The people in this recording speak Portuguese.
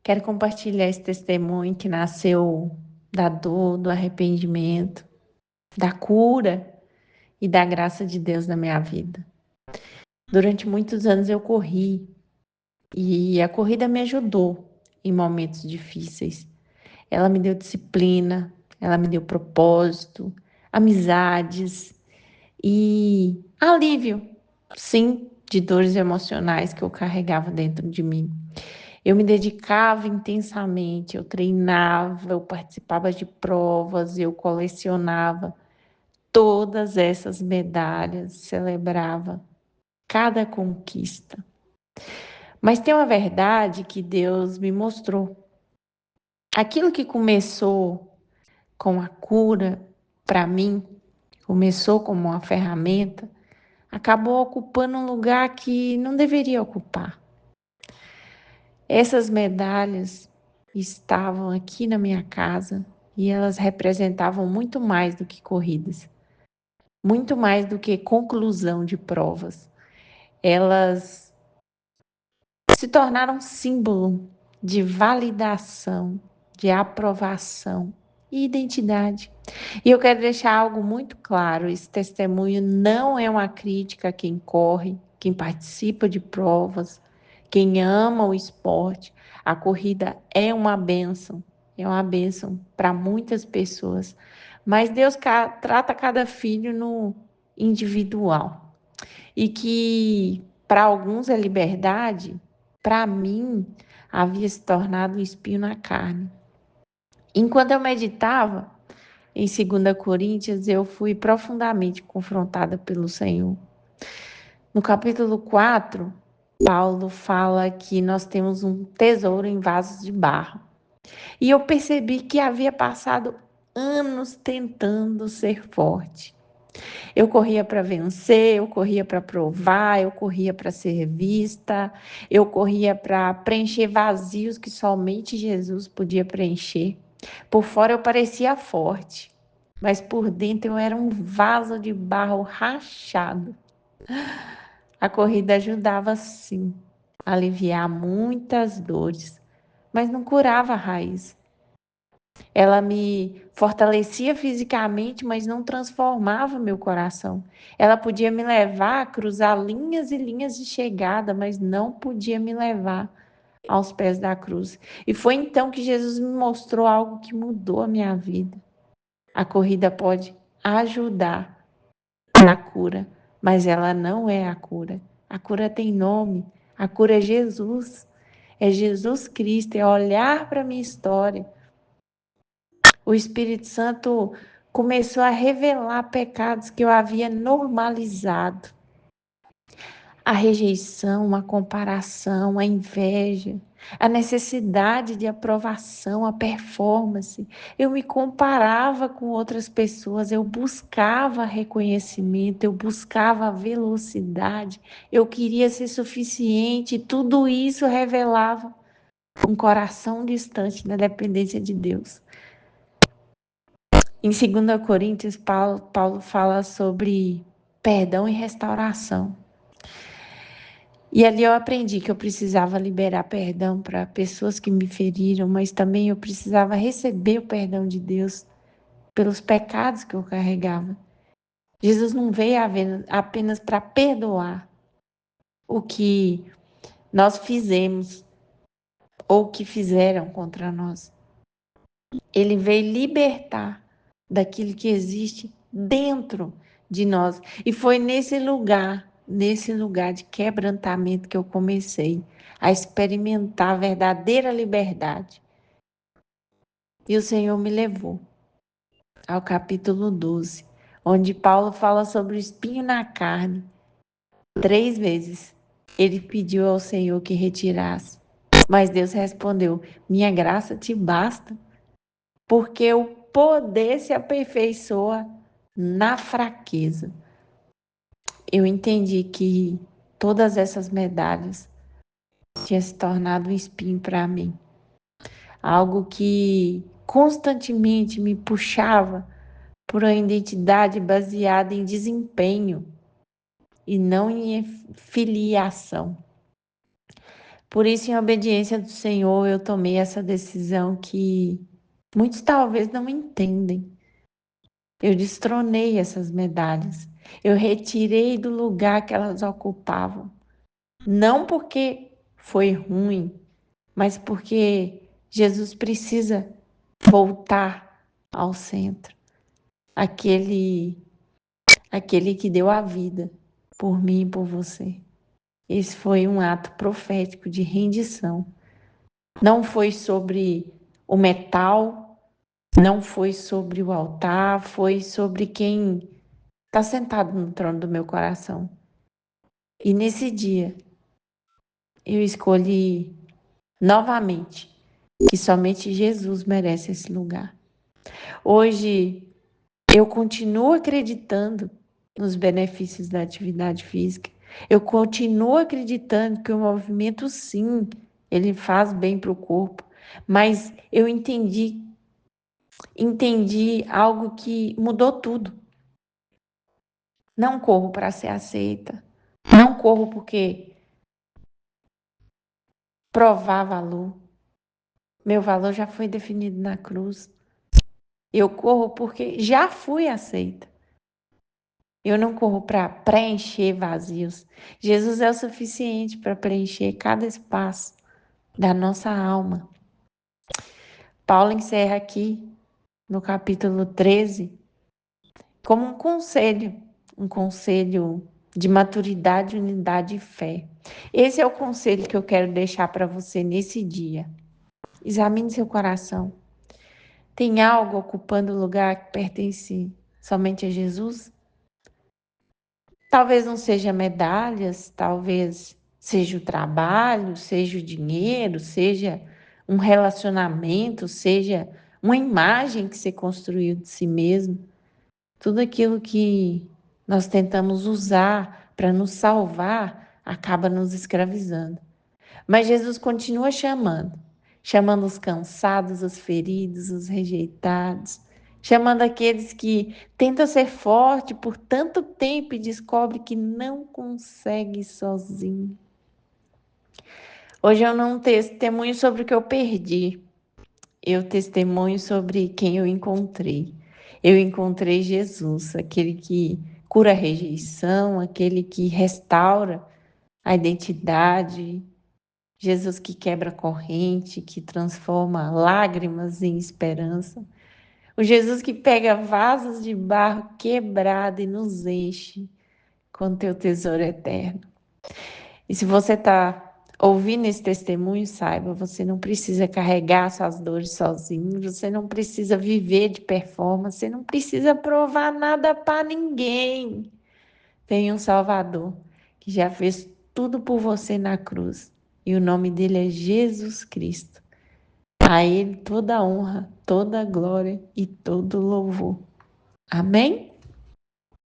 Quero compartilhar esse testemunho que nasceu da dor, do arrependimento, da cura e da graça de Deus na minha vida. Durante muitos anos eu corri e a corrida me ajudou em momentos difíceis. Ela me deu disciplina, ela me deu propósito, amizades e alívio, sim, de dores emocionais que eu carregava dentro de mim. Eu me dedicava intensamente, eu treinava, eu participava de provas, eu colecionava todas essas medalhas, celebrava cada conquista. Mas tem uma verdade que Deus me mostrou. Aquilo que começou com a cura para mim, começou como uma ferramenta, acabou ocupando um lugar que não deveria ocupar. Essas medalhas estavam aqui na minha casa e elas representavam muito mais do que corridas, muito mais do que conclusão de provas. Elas se tornaram símbolo de validação, de aprovação e identidade. E eu quero deixar algo muito claro: esse testemunho não é uma crítica a quem corre, quem participa de provas, quem ama o esporte. A corrida é uma bênção para muitas pessoas, mas Deus trata cada filho no individual. E que para alguns é liberdade, para mim havia se tornado um espinho na carne. Enquanto eu meditava em 2 Coríntios, eu fui profundamente confrontada pelo Senhor. No capítulo 4, Paulo fala que nós temos um tesouro em vasos de barro. E eu percebi que havia passado anos tentando ser forte. Eu corria para vencer, eu corria para provar, eu corria para ser vista, eu corria para preencher vazios que somente Jesus podia preencher. Por fora eu parecia forte, mas por dentro eu era um vaso de barro rachado. A corrida ajudava sim a aliviar muitas dores, mas não curava a raiz. Ela me fortalecia fisicamente, mas não transformava meu coração. Ela podia me levar a cruzar linhas e linhas de chegada, mas não podia me levar aos pés da cruz. E foi então que Jesus me mostrou algo que mudou a minha vida. A corrida pode ajudar na cura, mas ela não é a cura. A cura tem nome. A cura é Jesus. É Jesus Cristo, é olhar para a minha história. O Espírito Santo começou a revelar pecados que eu havia normalizado. A rejeição, a comparação, a inveja, a necessidade de aprovação, a performance. Eu me comparava com outras pessoas, eu buscava reconhecimento, eu buscava velocidade, eu queria ser suficiente, tudo isso revelava um coração distante da dependência de Deus. Em 2 Coríntios, Paulo fala sobre perdão e restauração. E ali eu aprendi que eu precisava liberar perdão para pessoas que me feriram, mas também eu precisava receber o perdão de Deus pelos pecados que eu carregava. Jesus não veio apenas para perdoar o que nós fizemos ou que fizeram contra nós. Ele veio libertar daquilo que existe dentro de nós. E foi nesse lugar de quebrantamento que eu comecei a experimentar a verdadeira liberdade. E o Senhor me levou ao capítulo 12, onde Paulo fala sobre o espinho na carne. 3 vezes ele pediu ao Senhor que retirasse. Mas Deus respondeu: minha graça te basta, porque o poder se aperfeiçoa na fraqueza. Eu entendi que todas essas medalhas tinham se tornado um espinho para mim. Algo que constantemente me puxava por uma identidade baseada em desempenho e não em filiação. Por isso, em obediência do Senhor, eu tomei essa decisão que muitos talvez não entendem. Eu destronei essas medalhas. Eu retirei do lugar que elas ocupavam. Não porque foi ruim, mas porque Jesus precisa voltar ao centro. Aquele que deu a vida por mim e por você. Esse foi um ato profético de rendição. Não foi sobre o metal, não foi sobre o altar, foi sobre quem está sentado no trono do meu coração. E nesse dia, eu escolhi novamente que somente Jesus merece esse lugar. Hoje, eu continuo acreditando nos benefícios da atividade física. Eu continuo acreditando que o movimento, sim, ele faz bem para o corpo. Mas eu entendi algo que mudou tudo. Não corro para ser aceita. Não corro porque provar valor. Meu valor já foi definido na cruz. Eu corro porque já fui aceita. Eu não corro para preencher vazios. Jesus é o suficiente para preencher cada espaço da nossa alma. Paulo encerra aqui no capítulo 13 como um conselho de maturidade, unidade e fé. Esse é o conselho que eu quero deixar para você nesse dia. Examine seu coração. Tem algo ocupando o lugar que pertence somente a Jesus? Talvez não seja medalhas, talvez seja o trabalho, seja o dinheiro, seja um relacionamento, seja uma imagem que você construiu de si mesmo. Tudo aquilo que nós tentamos usar para nos salvar acaba nos escravizando. Mas Jesus continua chamando os cansados, os feridos, os rejeitados, chamando aqueles que tentam ser forte por tanto tempo e descobre que não consegue sozinho. Hoje eu não testemunho sobre o que eu perdi, eu testemunho sobre quem eu encontrei. Eu encontrei Jesus, aquele que cura a rejeição, aquele que restaura a identidade, Jesus que quebra corrente, que transforma lágrimas em esperança. O Jesus que pega vasos de barro quebrado e nos enche com teu tesouro eterno. E se você está ouvindo esse testemunho, saiba, você não precisa carregar suas dores sozinho, você não precisa viver de performance, você não precisa provar nada para ninguém. Tem um Salvador que já fez tudo por você na cruz. E o nome dele é Jesus Cristo. A ele toda a honra, toda a glória e todo o louvor. Amém?